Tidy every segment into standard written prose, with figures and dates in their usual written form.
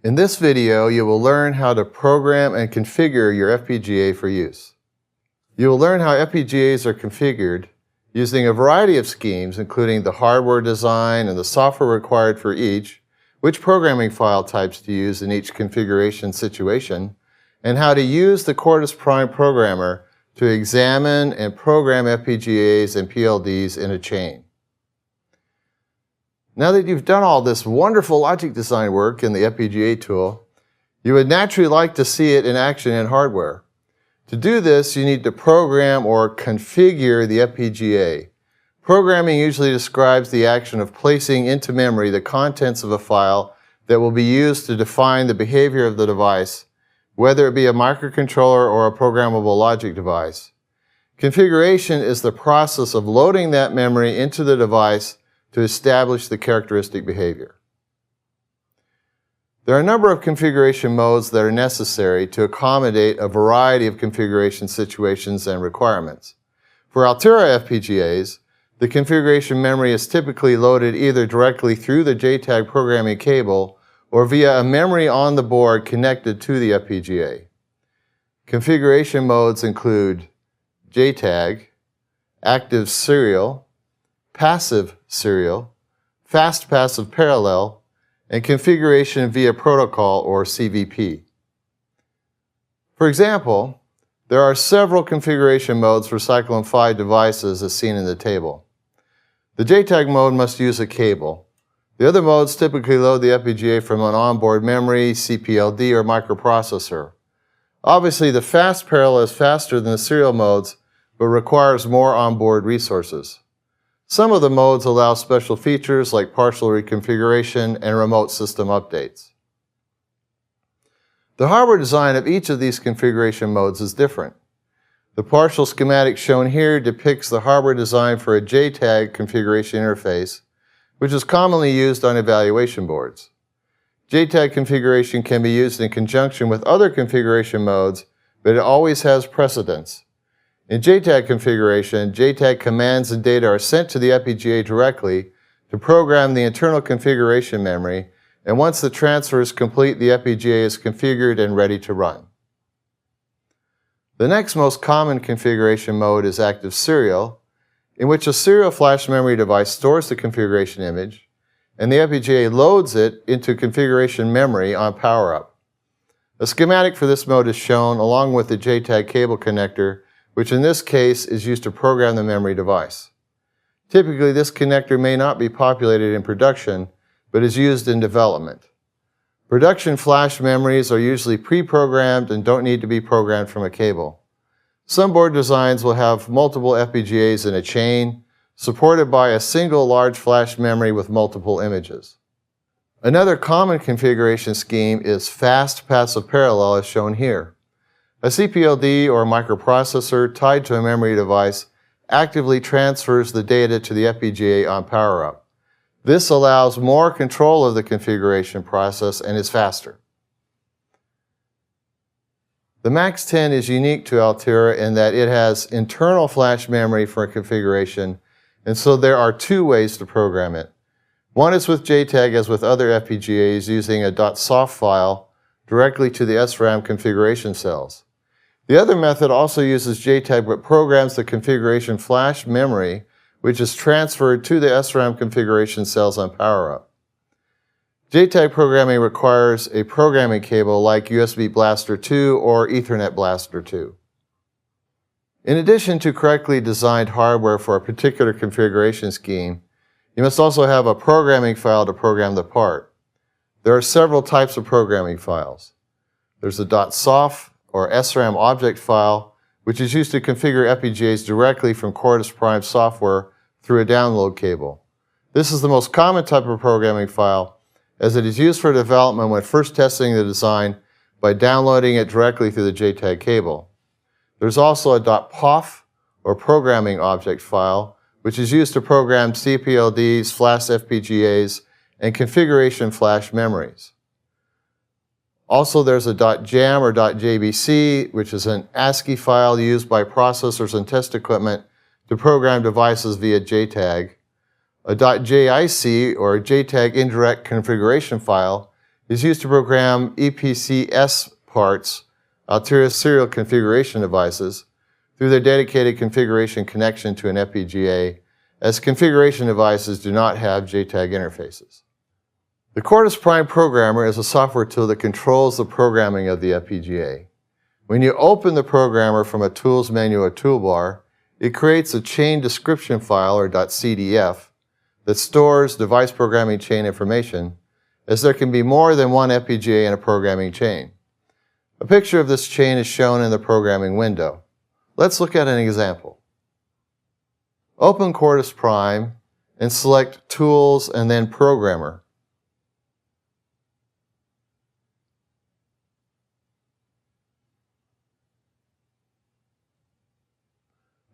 In this video, you will learn how to program and configure your FPGA for use. You will learn how FPGAs are configured using a variety of schemes, including the hardware design and the software required for each, which programming file types to use in each configuration situation, and how to use the Quartus Prime programmer to examine and program FPGAs and PLDs in a chain. Now that you've done all this wonderful logic design work in the FPGA tool, you would naturally like to see it in action in hardware. To do this, you need to program or configure the FPGA. Programming usually describes the action of placing into memory the contents of a file that will be used to define the behavior of the device, whether it be a microcontroller or a programmable logic device. Configuration is the process of loading that memory into the device to establish the characteristic behavior. There are a number of configuration modes that are necessary to accommodate a variety of configuration situations and requirements. For Altera FPGAs, the configuration memory is typically loaded either directly through the JTAG programming cable or via a memory on the board connected to the FPGA. Configuration modes include JTAG, active serial, passive serial, fast passive parallel, and configuration via protocol or CVP. For example, there are several configuration modes for Cyclone 5 devices as seen in the table. The JTAG mode must use a cable. The other modes typically load the FPGA from an onboard memory, CPLD, or microprocessor. Obviously, the fast parallel is faster than the serial modes, but requires more onboard resources. Some of the modes allow special features like partial reconfiguration and remote system updates. The hardware design of each of these configuration modes is different. The partial schematic shown here depicts the hardware design for a JTAG configuration interface, which is commonly used on evaluation boards. JTAG configuration can be used in conjunction with other configuration modes, but it always has precedence. In JTAG configuration, JTAG commands and data are sent to the FPGA directly to program the internal configuration memory, and once the transfer is complete, the FPGA is configured and ready to run. The next most common configuration mode is active serial, in which a serial flash memory device stores the configuration image, and the FPGA loads it into configuration memory on power-up. A schematic for this mode is shown along with the JTAG cable connector, which in this case is used to program the memory device. Typically, this connector may not be populated in production, but is used in development. Production flash memories are usually pre-programmed and don't need to be programmed from a cable. Some board designs will have multiple FPGAs in a chain, supported by a single large flash memory with multiple images. Another common configuration scheme is fast passive parallel as shown here. A CPLD or microprocessor tied to a memory device actively transfers the data to the FPGA on power-up. This allows more control of the configuration process and is faster. The MAX 10 is unique to Altera in that it has internal flash memory for configuration, and so there are two ways to program it. One is with JTAG as with other FPGAs using a .soft file directly to the SRAM configuration cells. The other method also uses JTAG but programs the configuration flash memory, which is transferred to the SRAM configuration cells on power-up. JTAG programming requires a programming cable like USB Blaster 2 or Ethernet Blaster 2. In addition to correctly designed hardware for a particular configuration scheme, you must also have a programming file to program the part. There are several types of programming files. There's a .soft or SRAM object file, which is used to configure FPGAs directly from Quartus Prime software through a download cable. This is the most common type of programming file, as it is used for development when first testing the design by downloading it directly through the JTAG cable. There's also a .pof or programming object file, which is used to program CPLDs, flash FPGAs, and configuration flash memories. Also, there's a .jam or .jbc, which is an ASCII file used by processors and test equipment to program devices via JTAG. A .jic or JTAG indirect configuration file is used to program EPCS parts, ulterior serial configuration devices, through their dedicated configuration connection to an FPGA, as configuration devices do not have JTAG interfaces. The Quartus Prime Programmer is a software tool that controls the programming of the FPGA. When you open the programmer from a Tools menu or toolbar, it creates a chain description file, or .cdf, that stores device programming chain information, as there can be more than one FPGA in a programming chain. A picture of this chain is shown in the programming window. Let's look at an example. Open Quartus Prime and select Tools and then Programmer.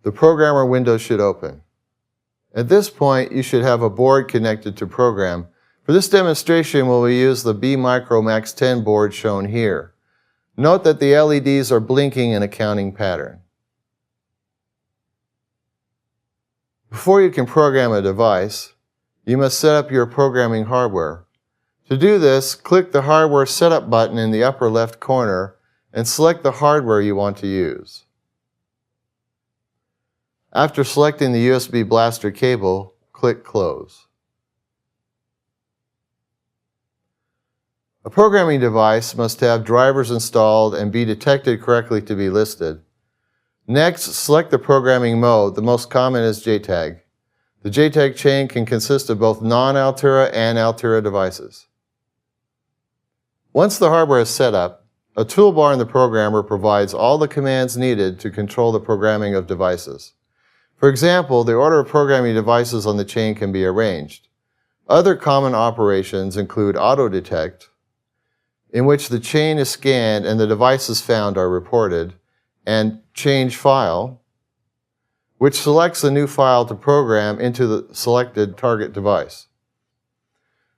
The Programmer window should open. At this point, you should have a board connected to program. For this demonstration, we'll use the B-Micro Max 10 board shown here. Note that the LEDs are blinking in a counting pattern. Before you can program a device, you must set up your programming hardware. To do this, click the Hardware Setup button in the upper left corner and select the hardware you want to use. After selecting the USB blaster cable, click Close. A programming device must have drivers installed and be detected correctly to be listed. Next, select the programming mode. The most common is JTAG. The JTAG chain can consist of both non-Altera and Altera devices. Once the hardware is set up, a toolbar in the programmer provides all the commands needed to control the programming of devices. For example, the order of programming devices on the chain can be arranged. Other common operations include auto-detect, in which the chain is scanned and the devices found are reported, and change file, which selects a new file to program into the selected target device.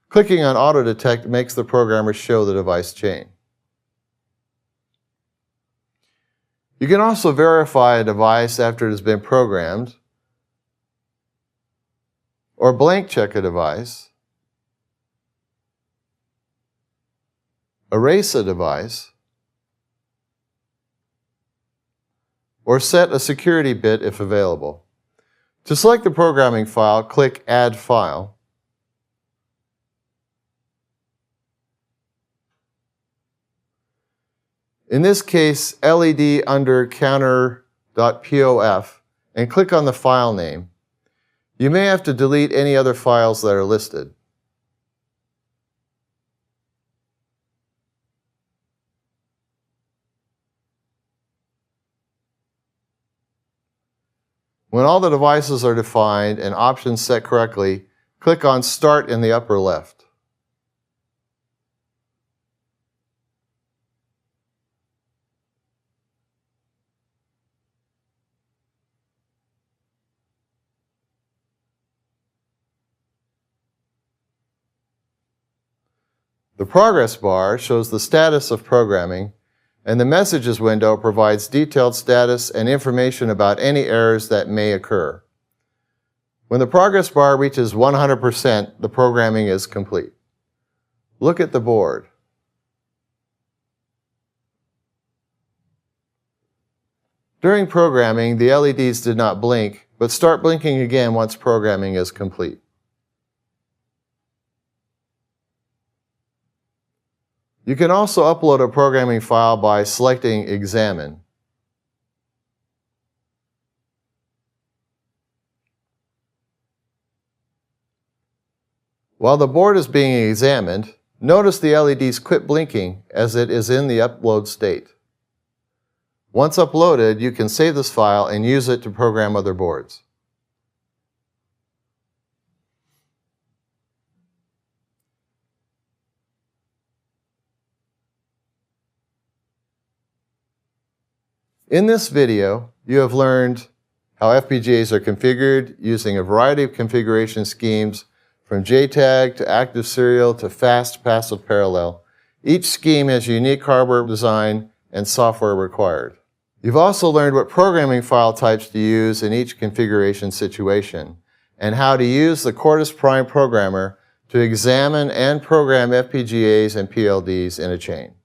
Clicking on auto-detect makes the programmer show the device chain. You can also verify a device after it has been programmed, or blank check a device, erase a device, or set a security bit if available. To select the programming file, click Add File. In this case, LED under counter.pof, and click on the file name. You may have to delete any other files that are listed. When all the devices are defined and options set correctly, click on Start in the upper left. The progress bar shows the status of programming, and the messages window provides detailed status and information about any errors that may occur. When the progress bar reaches 100%, the programming is complete. Look at the board. During programming, the LEDs did not blink, but start blinking again once programming is complete. You can also upload a programming file by selecting Examine. While the board is being examined, notice the LEDs quit blinking as it is in the upload state. Once uploaded, you can save this file and use it to program other boards. In this video, you have learned how FPGAs are configured using a variety of configuration schemes, from JTAG to active serial to fast passive parallel. Each scheme has unique hardware design and software required. You've also learned what programming file types to use in each configuration situation, and how to use the Quartus Prime Programmer to examine and program FPGAs and PLDs in a chain.